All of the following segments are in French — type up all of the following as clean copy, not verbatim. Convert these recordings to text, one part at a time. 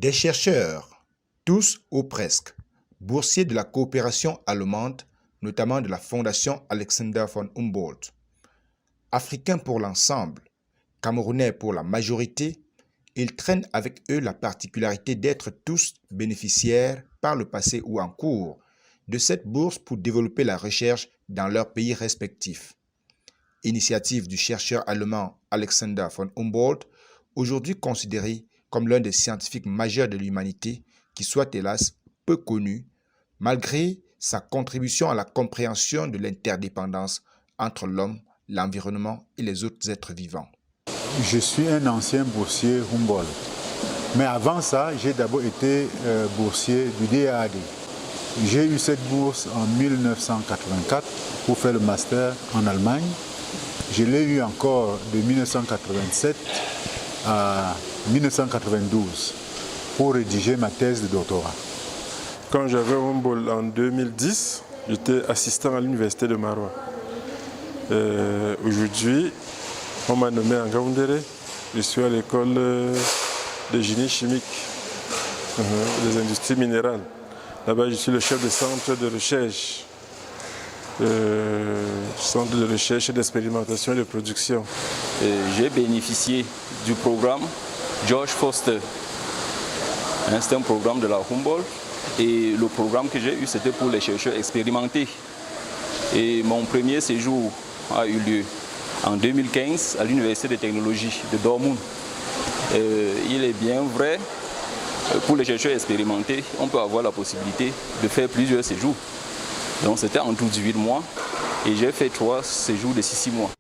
Des chercheurs, tous ou presque, boursiers de la coopération allemande, notamment de la Fondation Alexander von Humboldt, africains pour l'ensemble, camerounais pour la majorité, ils traînent avec eux la particularité d'être tous bénéficiaires par le passé ou en cours de cette bourse pour développer la recherche dans leurs pays respectifs. Initiative du chercheur allemand Alexander von Humboldt, aujourd'hui considéré comme l'un des scientifiques majeurs de l'humanité, qui soit hélas peu connu, malgré sa contribution à la compréhension de l'interdépendance entre l'homme, l'environnement et les autres êtres vivants. Je suis un ancien boursier Humboldt, mais avant ça, j'ai d'abord été boursier du DAAD. J'ai eu cette bourse en 1984 pour faire le master en Allemagne. Je l'ai eu encore de 1987 à 1992 pour rédiger ma thèse de doctorat. Quand j'avais Humboldt en 2010, j'étais assistant à l'université de Maroua. Aujourd'hui, on m'a nommé en Gaoundéré. Je suis à l'école de génie chimique, des industries minérales. Là-bas, je suis le chef de centre de recherche. Centre de recherche et d'expérimentation et de production. J'ai bénéficié du programme George Foster. C'est un programme de la Humboldt et le programme que j'ai eu, c'était pour les chercheurs expérimentés. Et mon premier séjour a eu lieu en 2015 à l'Université de technologie de Dortmund. Il est bien vrai, pour les chercheurs expérimentés, on peut avoir la possibilité de faire plusieurs séjours. Donc c'était en tout 18 mois et j'ai fait 3 séjours de 6 mois.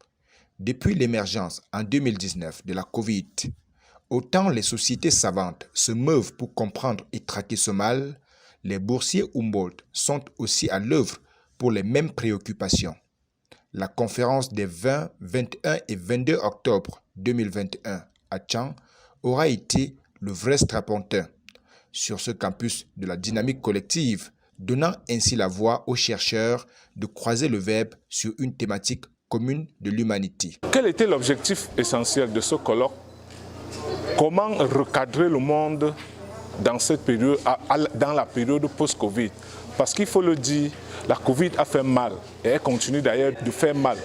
Depuis l'émergence en 2019 de la Covid, autant les sociétés savantes se meuvent pour comprendre et traquer ce mal, les boursiers Humboldt sont aussi à l'œuvre pour les mêmes préoccupations. La conférence des 20, 21 et 22 octobre 2021 à Tchang aura été le vrai strapontin sur ce campus de la dynamique collective, donnant ainsi la voie aux chercheurs de croiser le verbe sur une thématique commune de l'humanité. Quel était l'objectif essentiel de ce colloque? Comment recadrer le monde dans cette période, dans la période post-Covid? Parce qu'il faut le dire, la Covid a fait mal et elle continue d'ailleurs de faire mal.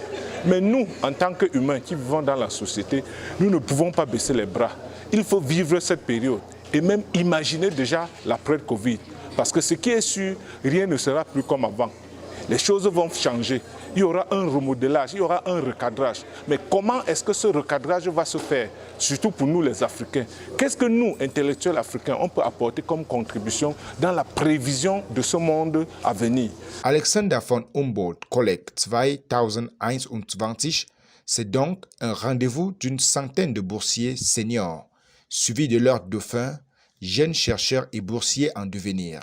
Mais nous, en tant qu'humains qui vivons dans la société, nous ne pouvons pas baisser les bras. Il faut vivre cette période et même imaginer déjà l'après-Covid. Parce que ce qui est sûr, rien ne sera plus comme avant. Les choses vont changer. Il y aura un remodelage, il y aura un recadrage. Mais comment est-ce que ce recadrage va se faire, surtout pour nous les Africains? Qu'est-ce que nous, intellectuels africains, on peut apporter comme contribution dans la prévision de ce monde à venir? Alexander von Humboldt Kolleg 2021, c'est donc un rendez-vous d'une centaine de boursiers seniors, suivis de leurs dauphins, jeunes chercheurs et boursiers en devenir.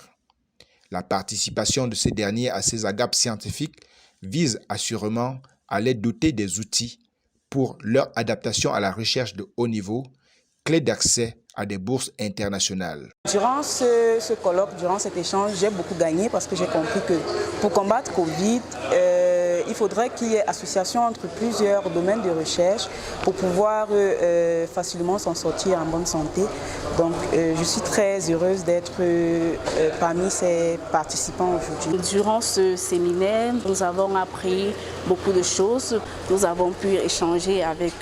La participation de ces derniers à ces agapes scientifiques vise assurément à les doter des outils pour leur adaptation à la recherche de haut niveau, clé d'accès à des bourses internationales. Durant ce colloque, durant cet échange, j'ai beaucoup gagné parce que j'ai compris que pour combattre Covid, il faudrait qu'il y ait association entre plusieurs domaines de recherche pour pouvoir facilement s'en sortir en bonne santé. Donc je suis très heureuse d'être parmi ces participants aujourd'hui. Durant ce séminaire, nous avons appris beaucoup de choses. Nous avons pu échanger avec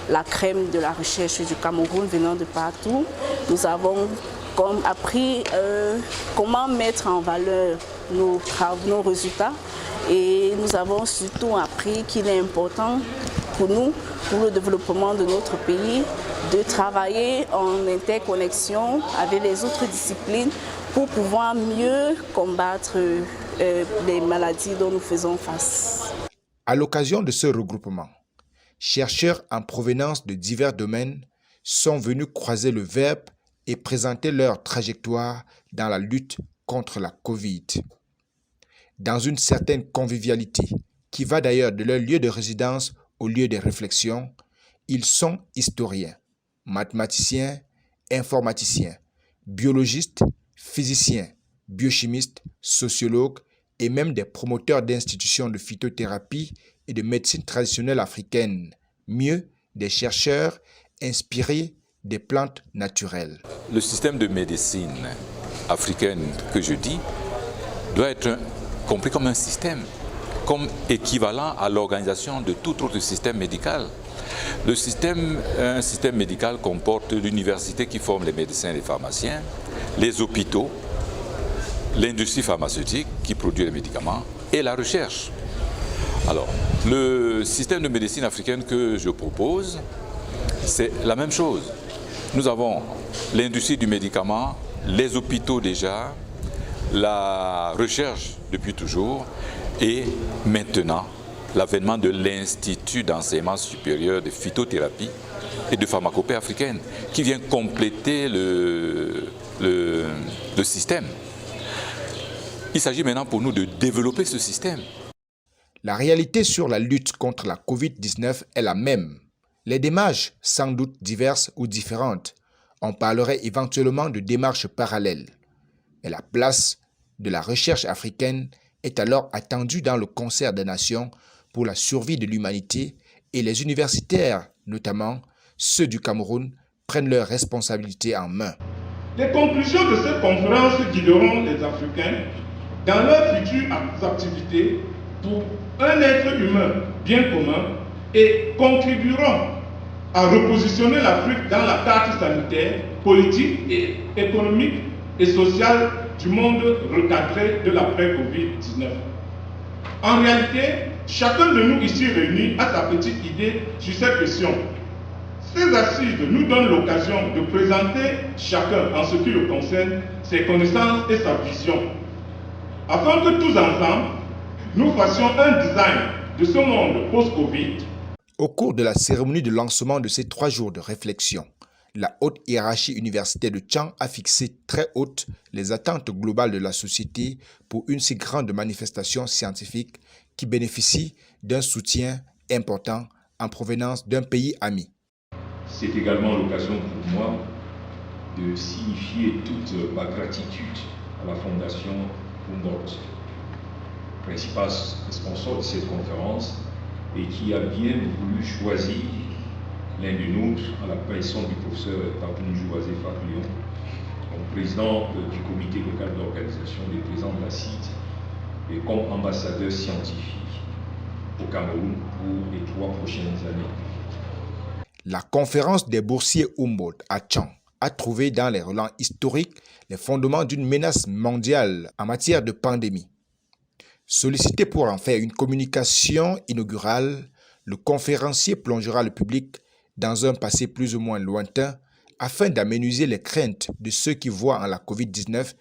la crème de la recherche du Cameroun venant de partout. Nous avons appris comment mettre en valeur nos résultats. Et nous avons surtout appris qu'il est important pour nous, pour le développement de notre pays, de travailler en interconnexion avec les autres disciplines pour pouvoir mieux combattre les maladies dont nous faisons face. À l'occasion de ce regroupement, chercheurs en provenance de divers domaines sont venus croiser le verbe et présenter leur trajectoire dans la lutte contre la Covid. Dans une certaine convivialité, qui va d'ailleurs de leur lieu de résidence au lieu de réflexion, ils sont historiens, mathématiciens, informaticiens, biologistes, physiciens, biochimistes, sociologues et même des promoteurs d'institutions de phytothérapie et de médecine traditionnelle africaine, mieux, des chercheurs inspirés des plantes naturelles. Le système de médecine africaine que je dis doit être compris comme un système, comme équivalent à l'organisation de tout autre système médical. Un système médical comporte l'université qui forme les médecins et les pharmaciens, les hôpitaux, l'industrie pharmaceutique qui produit les médicaments et la recherche. Alors, le système de médecine africaine que je propose, c'est la même chose. Nous avons l'industrie du médicament, les hôpitaux déjà, la recherche depuis toujours et maintenant l'avènement de l'Institut d'enseignement supérieur de phytothérapie et de pharmacopée africaine qui vient compléter le système. Il s'agit maintenant pour nous de développer ce système. La réalité sur la lutte contre la COVID-19 est la même. Les démarches, sans doute diverses ou différentes, on parlerait éventuellement de démarches parallèles. Mais la place de la recherche africaine est alors attendue dans le concert des nations pour la survie de l'humanité et les universitaires, notamment ceux du Cameroun, prennent leurs responsabilités en main. Les conclusions de cette conférence guideront les Africains dans leurs futures activités pour un être humain bien commun et contribueront à repositionner l'Afrique dans la carte sanitaire, politique et économique et sociale du monde recadré de l'après-Covid-19. En réalité, chacun de nous ici réunis a sa petite idée sur cette question. Ces assises nous donnent l'occasion de présenter chacun, en ce qui le concerne, ses connaissances et sa vision, afin que tous ensemble, nous fassions un design de ce monde post-Covid. Au cours de la cérémonie de lancement de ces 3 jours de réflexion, la haute hiérarchie universitaire de Tchang a fixé très hautes les attentes globales de la société pour une si grande manifestation scientifique qui bénéficie d'un soutien important en provenance d'un pays ami. C'est également l'occasion pour moi de signifier toute ma gratitude à la Fondation Humboldt, principal sponsor de cette conférence, et qui a bien voulu choisir l'un de nous, à la personne du professeur Papounjou Joseph Fabrion, comme président du comité local d'organisation des présidents de la CID et comme ambassadeur scientifique au Cameroun pour les 3 prochaines années. La conférence des boursiers Humboldt à Tchang a trouvé dans les relents historiques les fondements d'une menace mondiale en matière de pandémie. Sollicité pour en faire une communication inaugurale, le conférencier plongera le public dans un passé plus ou moins lointain afin d'aménuiser les craintes de ceux qui voient en la COVID-19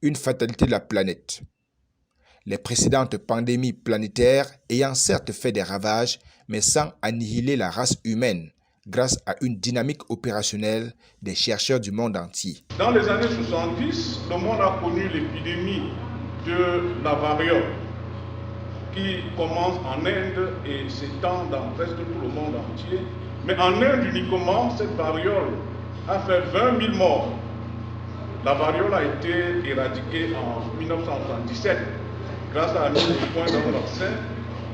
une fatalité de la planète. Les précédentes pandémies planétaires ayant certes fait des ravages, mais sans annihiler la race humaine, grâce à une dynamique opérationnelle des chercheurs du monde entier. Dans les années 70, le monde a connu l'épidémie de la variole, qui commence en Inde et s'étend dans presque tout le monde entier. Mais en Inde uniquement, cette variole a fait 20 000 morts. La variole a été éradiquée en 1977 grâce à la mise au point d'un vaccin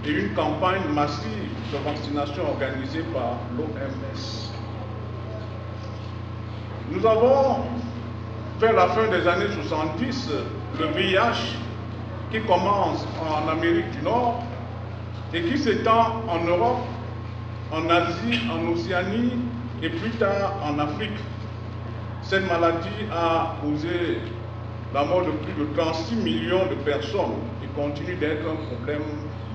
et une campagne massive de vaccination organisée par l'OMS. Nous avons, vers la fin des années 70, le VIH qui commence en Amérique du Nord et qui s'étend en Europe, en Asie, en Océanie et plus tard en Afrique. Cette maladie a causé la mort de plus de 36 millions de personnes et continue d'être un problème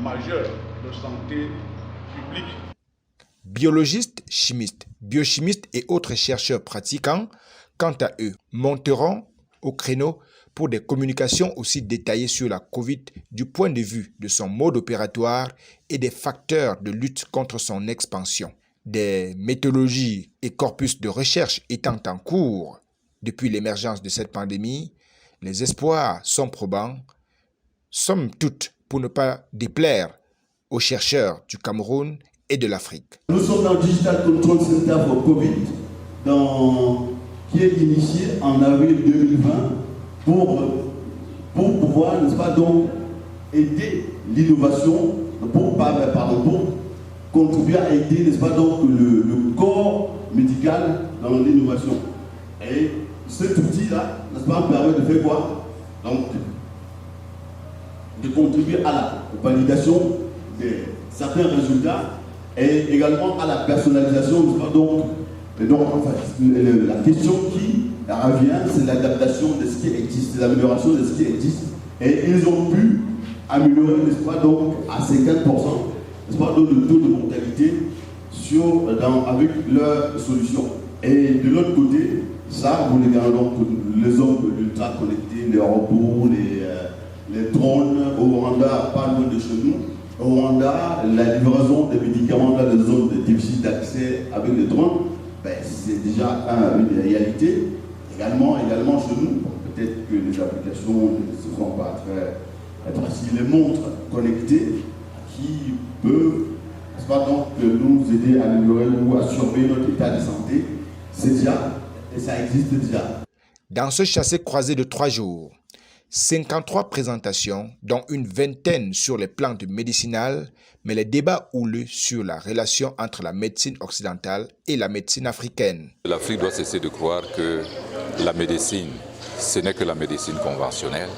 majeur de santé publique. Biologistes, chimistes, biochimistes et autres chercheurs pratiquants, quant à eux, monteront au créneau pour des communications aussi détaillées sur la COVID du point de vue de son mode opératoire et des facteurs de lutte contre son expansion. Des méthodologies et corpus de recherche étant en cours depuis l'émergence de cette pandémie, les espoirs sont probants, somme toute pour ne pas déplaire aux chercheurs du Cameroun et de l'Afrique. Nous sommes dans le Digital Control Center for COVID, qui est initié en avril 2020 pour pouvoir, n'est-ce pas, donc, aider l'innovation, pour contribuer à aider, n'est-ce pas, donc, le corps médical dans l'innovation. Et cet outil-là, n'est-ce pas, permet de faire quoi? Donc, de contribuer à la validation de certains résultats et également à la personnalisation. Donc en fait, la question qui revient, c'est l'adaptation de ce qui existe, l'amélioration de ce qui existe. Et ils ont pu améliorer, n'est-ce pas, donc à 50%, n'est-ce pas, donc le taux de mortalité avec leurs solutions. Et de l'autre côté, ça, vous regardez donc les hommes ultra connectés, les robots, les drones au Rwanda, pas loin de chez nous. Au Rwanda, la livraison des médicaments dans les zones de déficit d'accès avec les drones, ben, c'est déjà une réalité. Également chez nous, peut-être que les applications ne se font pas très faciles. Les montres connectées qui peuvent, n'est-ce pas, donc, nous aider à améliorer ou à surveiller notre état de santé, c'est déjà, et ça existe déjà. Dans ce chassé-croisé de 3 jours, 53 présentations, dont une vingtaine sur les plantes médicinales, mais les débats houleux sur la relation entre la médecine occidentale et la médecine africaine. L'Afrique doit cesser de croire que la médecine, ce n'est que la médecine conventionnelle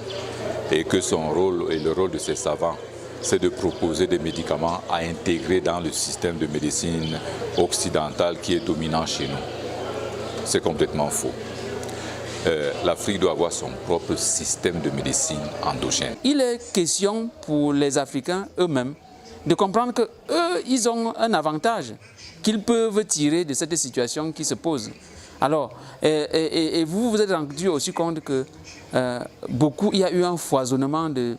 et que son rôle et le rôle de ses savants, c'est de proposer des médicaments à intégrer dans le système de médecine occidentale qui est dominant chez nous. C'est complètement faux. L'Afrique doit avoir son propre système de médecine endogène. Il est question pour les Africains eux-mêmêmes de comprendre qu'eux, ils ont un avantage qu'ils peuvent tirer de cette situation qui se pose. Alors, et vous vous êtes rendu aussi compte que il y a eu un foisonnement de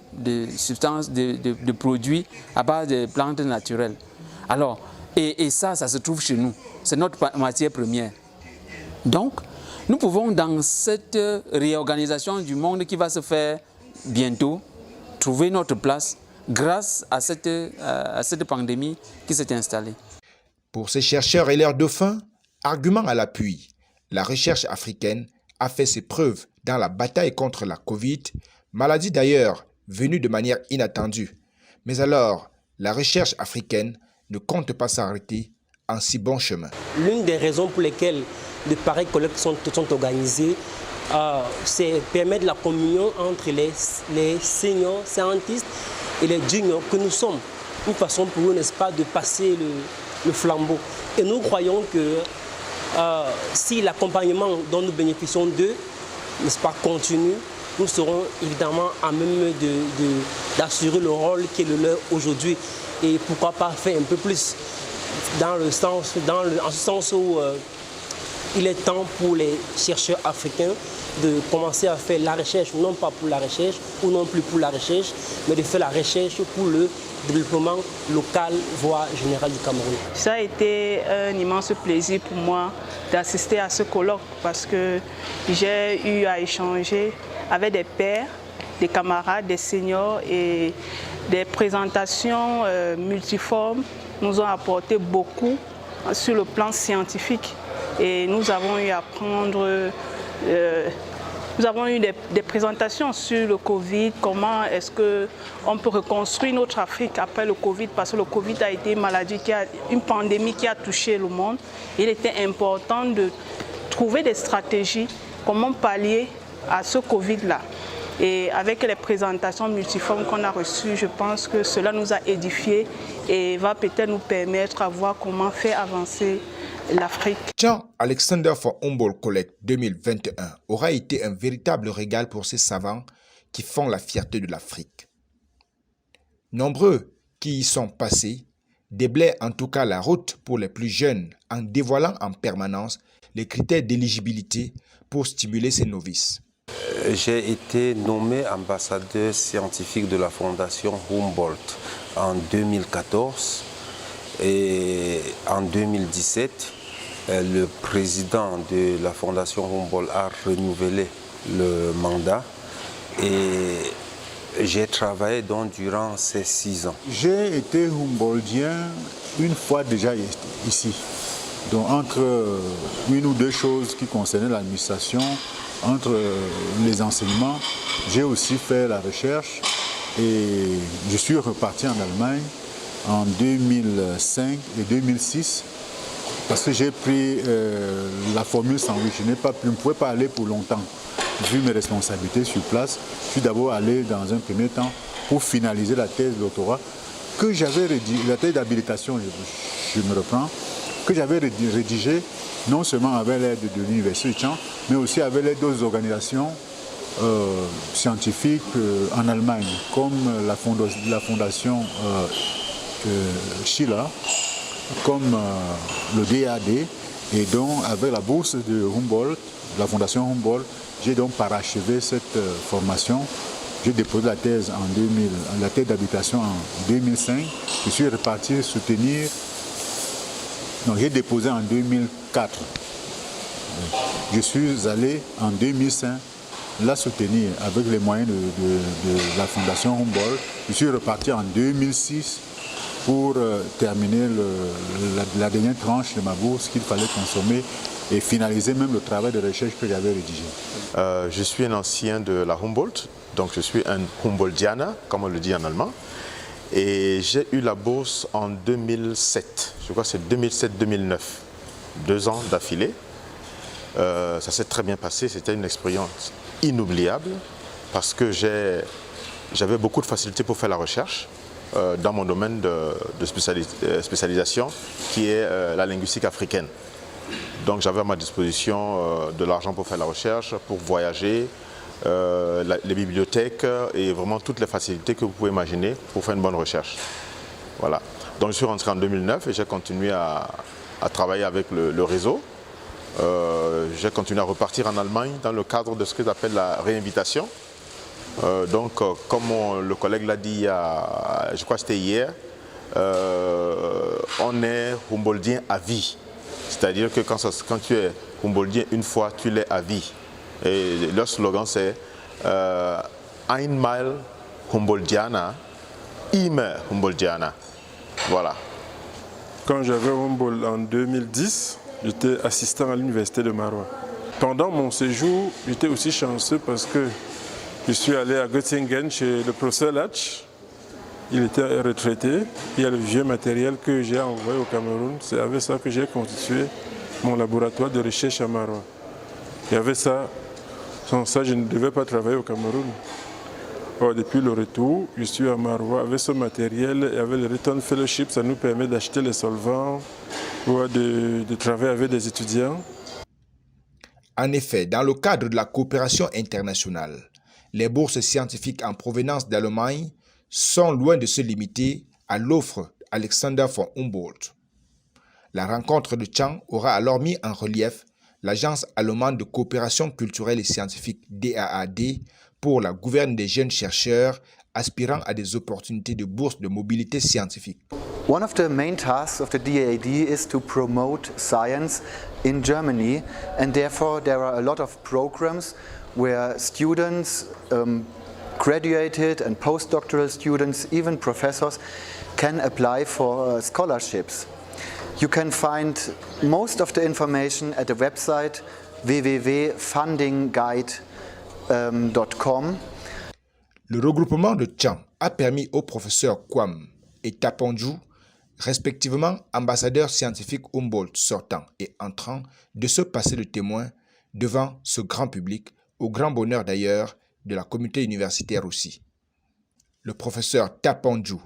substances, de produits à base de plantes naturelles. Alors, et ça se trouve chez nous. C'est notre matière première. Donc, nous pouvons, dans cette réorganisation du monde qui va se faire bientôt, trouver notre place grâce à cette pandémie qui s'est installée. Pour ces chercheurs et leurs dauphins, argument à l'appui, la recherche africaine a fait ses preuves dans la bataille contre la Covid, maladie d'ailleurs venue de manière inattendue. Mais alors, la recherche africaine ne compte pas s'arrêter en si bon chemin. L'une des raisons pour lesquelles de pareilles collectes sont organisées, c'est permettre la communion entre les seniors scientistes et les juniors que nous sommes. Une façon pour eux, n'est-ce pas, de passer le flambeau. Et nous croyons que si l'accompagnement dont nous bénéficions d'eux, n'est-ce pas, continue, nous serons évidemment à même d'assurer le rôle qui est le leur aujourd'hui. Et pourquoi pas faire un peu plus en ce sens où il est temps pour les chercheurs africains de commencer à faire la recherche, non pas pour la recherche ou non plus pour la recherche, mais de faire la recherche pour le développement local, voire général du Cameroun. Ça a été un immense plaisir pour moi d'assister à ce colloque parce que j'ai eu à échanger avec des pairs, des camarades, des seniors et des présentations multiformes nous ont apporté beaucoup sur le plan scientifique. Et nous avons eu à prendre, nous avons eu des présentations sur le Covid, comment est-ce qu'on peut reconstruire notre Afrique après le Covid, parce que le Covid a été une pandémie qui a touché le monde. Il était important de trouver des stratégies, comment pallier à ce Covid-là. Et avec les présentations multiformes qu'on a reçues, je pense que cela nous a édifiés et va peut-être nous permettre à voir comment faire avancer l'Afrique. Jean Alexander von Humboldt Collect 2021 aura été un véritable régal pour ces savants qui font la fierté de l'Afrique. Nombreux qui y sont passés déblaient en tout cas la route pour les plus jeunes en dévoilant en permanence les critères d'éligibilité pour stimuler ces novices. J'ai été nommé ambassadeur scientifique de la Fondation Humboldt en 2014 et en 2017, le président de la Fondation Humboldt a renouvelé le mandat et j'ai travaillé donc durant ces 6 ans. J'ai été Humboldtien une fois déjà ici. Donc entre une ou deux choses qui concernaient l'administration, entre les enseignements, j'ai aussi fait la recherche et je suis reparti en Allemagne en 2005 et 2006 parce que j'ai pris la formule sandwich. Je ne pouvais pas aller pour longtemps, vu mes responsabilités sur place. Je suis d'abord allé dans un premier temps pour finaliser la thèse de doctorat que j'avais rédigée, la thèse d'habilitation, je me reprends, que j'avais rédigée non seulement avec l'aide de l'Université de Caen, mais aussi avec l'aide d'autres organisations scientifiques en Allemagne, comme la fondation Schiller, comme le DAD, et donc avec la bourse de Humboldt, la fondation Humboldt, j'ai donc parachevé cette formation. J'ai déposé la thèse la thèse d'habilitation en 2005. Je suis reparti soutenir. Non, j'ai déposé en 2004. Je suis allé en 2005 la soutenir avec les moyens de la fondation Humboldt. Je suis reparti en 2006 pour terminer la dernière tranche de ma bourse qu'il fallait consommer et finaliser même le travail de recherche que j'avais rédigé. Je suis un ancien de la Humboldt, donc je suis un Humboldtianer, comme on le dit en allemand. Et j'ai eu la bourse en 2007, je crois que c'est 2007-2009, 2 ans d'affilée. Ça s'est très bien passé, c'était une expérience inoubliable parce que j'avais beaucoup de facilité pour faire la recherche dans mon domaine de spécialisation qui est la linguistique africaine. Donc j'avais à ma disposition de l'argent pour faire la recherche, pour voyager, les bibliothèques et vraiment toutes les facilités que vous pouvez imaginer pour faire une bonne recherche. Voilà. Donc je suis rentré en 2009 et j'ai continué à travailler avec le réseau. J'ai continué à repartir en Allemagne dans le cadre de ce qu'ils appellent la réinvitation. Donc comme le collègue l'a dit, je crois que c'était hier, on est Humboldtien à vie. C'est-à-dire que quand tu es Humboldtien une fois, tu l'es à vie. Et leur slogan c'est Einmal Humboldtianer, immer Humboldtianer. Voilà. Quand j'avais Humboldt en 2010, j'étais assistant à l'université de Maroua. Pendant mon séjour, j'étais aussi chanceux parce que je suis allé à Göttingen chez le professeur Latch. Il était retraité. Il y a le vieux matériel que j'ai envoyé au Cameroun. C'est avec ça que j'ai constitué mon laboratoire de recherche à Maroua. Il y avait ça. Sans ça, je ne devais pas travailler au Cameroun. Or, depuis le retour, je suis à Maroua avec ce matériel et avec le Return Fellowship, ça nous permet d'acheter les solvants ou de travailler avec des étudiants. En effet, dans le cadre de la coopération internationale, les bourses scientifiques en provenance d'Allemagne sont loin de se limiter à l'offre Alexander von Humboldt. La rencontre de Caen aura alors mis en relief l'Agence allemande de coopération culturelle et scientifique DAAD pour la gouverne des jeunes chercheurs aspirant à des opportunités de bourse de mobilité scientifique. One of the main tasks of the DAAD is to promote science in Germany, and therefore there are a lot of programs where students, graduated and postdoctoral students, even professors, can apply for scholarships. You can find most of the information at the website www.fundingguide.com. Le regroupement de Caen a permis aux professeurs Kwam et Taponju, respectivement ambassadeurs scientifiques Humboldt sortants et entrants, de se passer de témoins devant ce grand public, au grand bonheur d'ailleurs de la communauté universitaire aussi. Le professeur Taponju,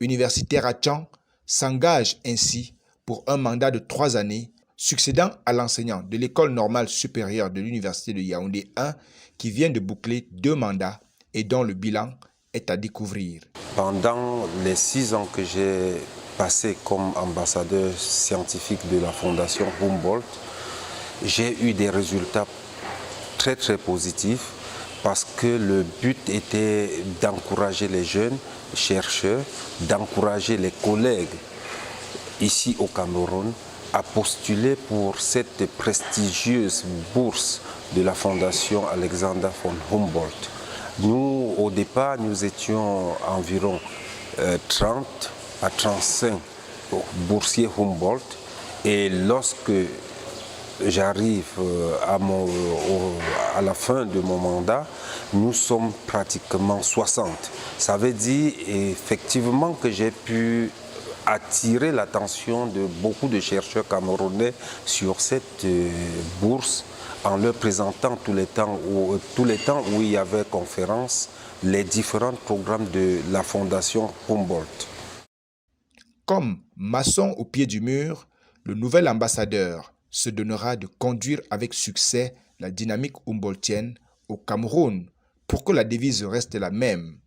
universitaire à Caen, s'engage ainsi pour un mandat de 3 années, succédant à l'enseignant de l'École normale supérieure de l'Université de Yaoundé 1 qui vient de boucler 2 mandats et dont le bilan est à découvrir. Pendant les 6 ans que j'ai passé comme ambassadeur scientifique de la Fondation Humboldt, j'ai eu des résultats très très positifs parce que le but était d'encourager les jeunes chercheurs, d'encourager les collègues ici au Cameroun à postuler pour cette prestigieuse bourse de la Fondation Alexander von Humboldt. Nous, au départ, nous étions environ 30 à 35 boursiers Humboldt et lorsque j'arrive à la fin de mon mandat, nous sommes pratiquement 60. Ça veut dire effectivement que j'ai pu attiré l'attention de beaucoup de chercheurs camerounais sur cette bourse en leur présentant tous les temps où il y avait conférence, les différents programmes de la Fondation Humboldt. Comme maçon au pied du mur, le nouvel ambassadeur se donnera de conduire avec succès la dynamique humboldtienne au Cameroun pour que la devise reste la même.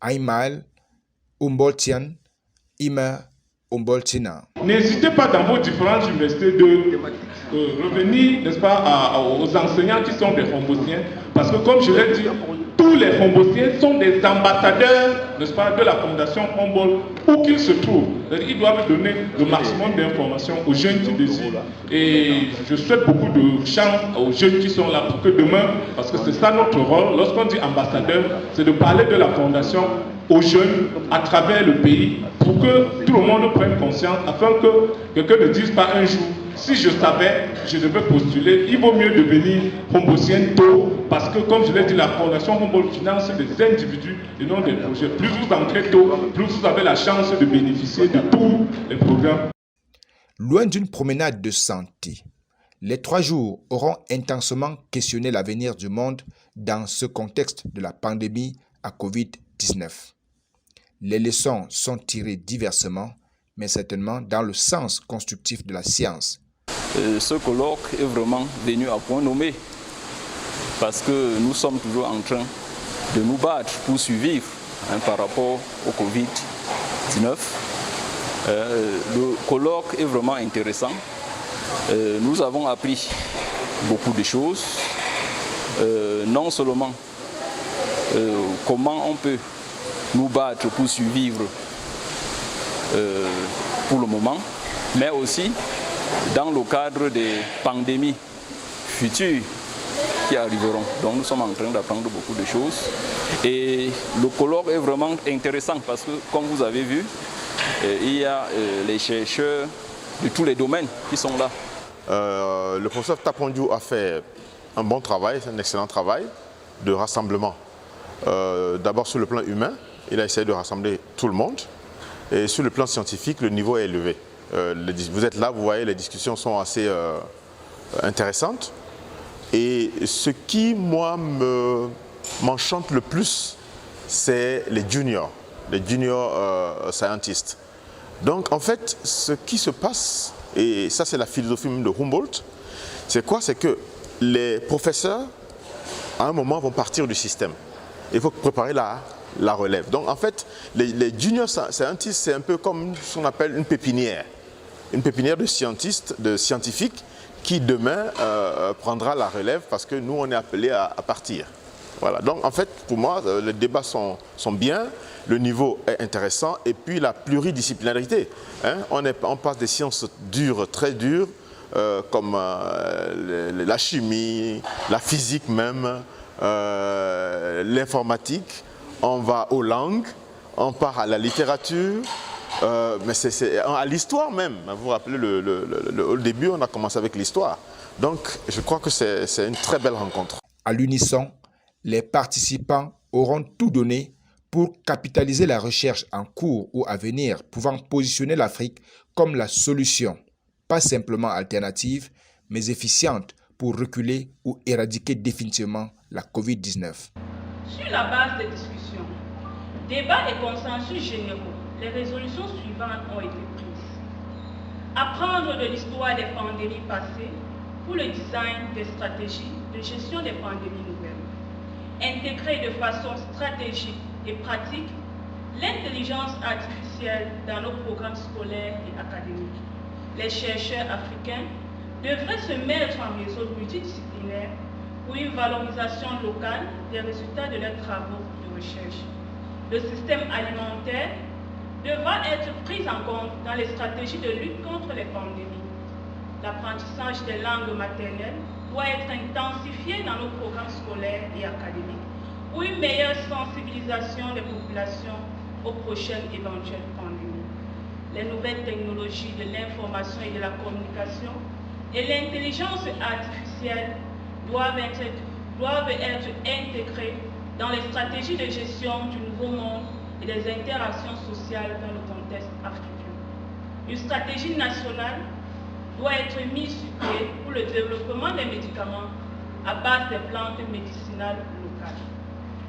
Einmal Humboldtien, immer Humboldtiner. N'hésitez pas dans vos différentes universités de revenir, n'est-ce pas, aux enseignants qui sont des Humboldtiens, parce que comme je l'ai dit, tous les Humboldtiens sont des ambassadeurs, n'est-ce pas, de la Fondation Humboldt, où qu'ils se trouvent. Ils doivent donner le maximum d'informations aux jeunes qui désirent. Et je souhaite beaucoup de chance aux jeunes qui sont là pour que demain, parce que c'est ça notre rôle, lorsqu'on dit ambassadeur, c'est de parler de la Fondation aux jeunes à travers le pays pour que tout le monde prenne conscience afin que quelqu'un ne dise pas un jour si je savais, je devais postuler. Il vaut mieux devenir Humboldtien tôt parce que comme je l'ai dit, la Fondation Humboldt finance des individus et non des projets. Plus vous entrez tôt, plus vous avez la chance de bénéficier de tous les programmes. Loin d'une promenade de santé, les 3 jours auront intensément questionné l'avenir du monde dans ce contexte de la pandémie à Covid-19. Les leçons sont tirées diversement, mais certainement dans le sens constructif de la science. Ce colloque est vraiment venu à point nommé parce que nous sommes toujours en train de nous battre pour survivre par rapport au Covid-19. Le colloque est vraiment intéressant. Nous avons appris beaucoup de choses, non seulement comment on peut nous battre pour survivre pour le moment, mais aussi dans le cadre des pandémies futures qui arriveront. Donc nous sommes en train d'apprendre beaucoup de choses. Et le colloque est vraiment intéressant parce que, comme vous avez vu, il y a les chercheurs de tous les domaines qui sont là. Le professeur Tapondiou a fait un bon travail, un excellent travail de rassemblement. D'abord sur le plan humain, il a essayé de rassembler tout le monde. Et sur le plan scientifique, le niveau est élevé. Vous êtes là, vous voyez, les discussions sont assez intéressantes. Et ce qui, moi, m'enchante le plus, c'est les junior scientists. Donc, en fait, ce qui se passe, et ça c'est la philosophie même de Humboldt, c'est quoi? C'est que les professeurs, à un moment, vont partir du système. Il faut préparer la relève. Donc, en fait, les junior scientists, c'est un peu comme ce qu'on appelle une pépinière de scientifiques qui demain prendra la relève parce que nous, on est appelés à partir. Voilà. Donc, en fait, pour moi, les débats sont bien, le niveau est intéressant et puis la pluridisciplinarité. Hein? On passe des sciences dures, très dures, comme la chimie, la physique même, l'informatique, on va aux langues, on part à la littérature, mais c'est à l'histoire même. Vous vous rappelez, au début, on a commencé avec l'histoire. Donc, je crois que c'est une très belle rencontre. À l'unisson, les participants auront tout donné pour capitaliser la recherche en cours ou à venir, pouvant positionner l'Afrique comme la solution, pas simplement alternative, mais efficiente pour reculer ou éradiquer définitivement la Covid-19. Sur la base des discussions, débats et consensus généraux, les résolutions suivantes ont été prises. Apprendre de l'histoire des pandémies passées pour le design des stratégies de gestion des pandémies nouvelles. Intégrer de façon stratégique et pratique l'intelligence artificielle dans nos programmes scolaires et académiques. Les chercheurs africains devraient se mettre en réseau multidisciplinaire pour une valorisation locale des résultats de leurs travaux de recherche. Le système alimentaire devra être pris en compte dans les stratégies de lutte contre les pandémies. L'apprentissage des langues maternelles doit être intensifié dans nos programmes scolaires et académiques pour une meilleure sensibilisation des populations aux prochaines éventuelles pandémies. Les nouvelles technologies de l'information et de la communication et l'intelligence artificielle doivent être intégrées dans les stratégies de gestion du nouveau monde et des interactions sociales dans le contexte africain. Une stratégie nationale doit être mise sur pied pour le développement des médicaments à base des plantes médicinales locales.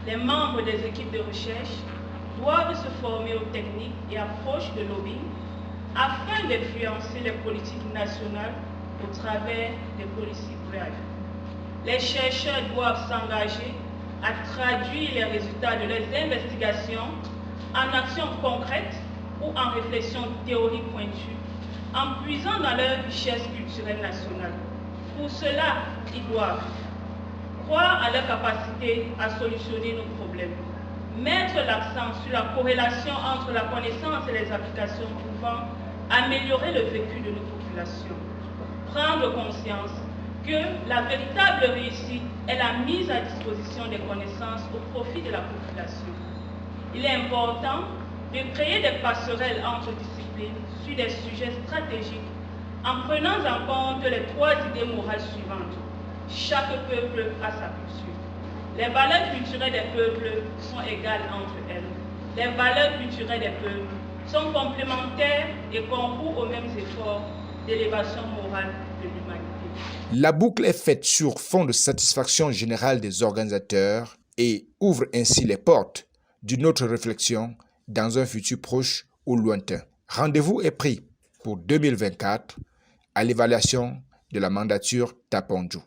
Les membres des équipes de recherche doivent se former aux techniques et approches de lobbying afin d'influencer les politiques nationales au travers des policy drives. Les chercheurs doivent s'engager à traduire les résultats de leurs investigations en actions concrètes ou en réflexions théoriques pointues, en puisant dans leur richesse culturelle nationale. Pour cela, ils doivent croire à leur capacité à solutionner nos problèmes, mettre l'accent sur la corrélation entre la connaissance et les applications pouvant améliorer le vécu de nos populations, prendre conscience que la véritable réussite est la mise à disposition des connaissances au profit de la population. Il est important de créer des passerelles entre disciplines sur des sujets stratégiques en prenant en compte les 3 idées morales suivantes. Chaque peuple a sa culture. Les valeurs culturelles des peuples sont égales entre elles. Les valeurs culturelles des peuples sont complémentaires et concourent aux mêmes efforts d'élévation morale de l'humanité. La boucle est faite sur fond de satisfaction générale des organisateurs et ouvre ainsi les portes d'une autre réflexion dans un futur proche ou lointain. Rendez-vous est pris pour 2024 à l'évaluation de la mandature Tapondjou.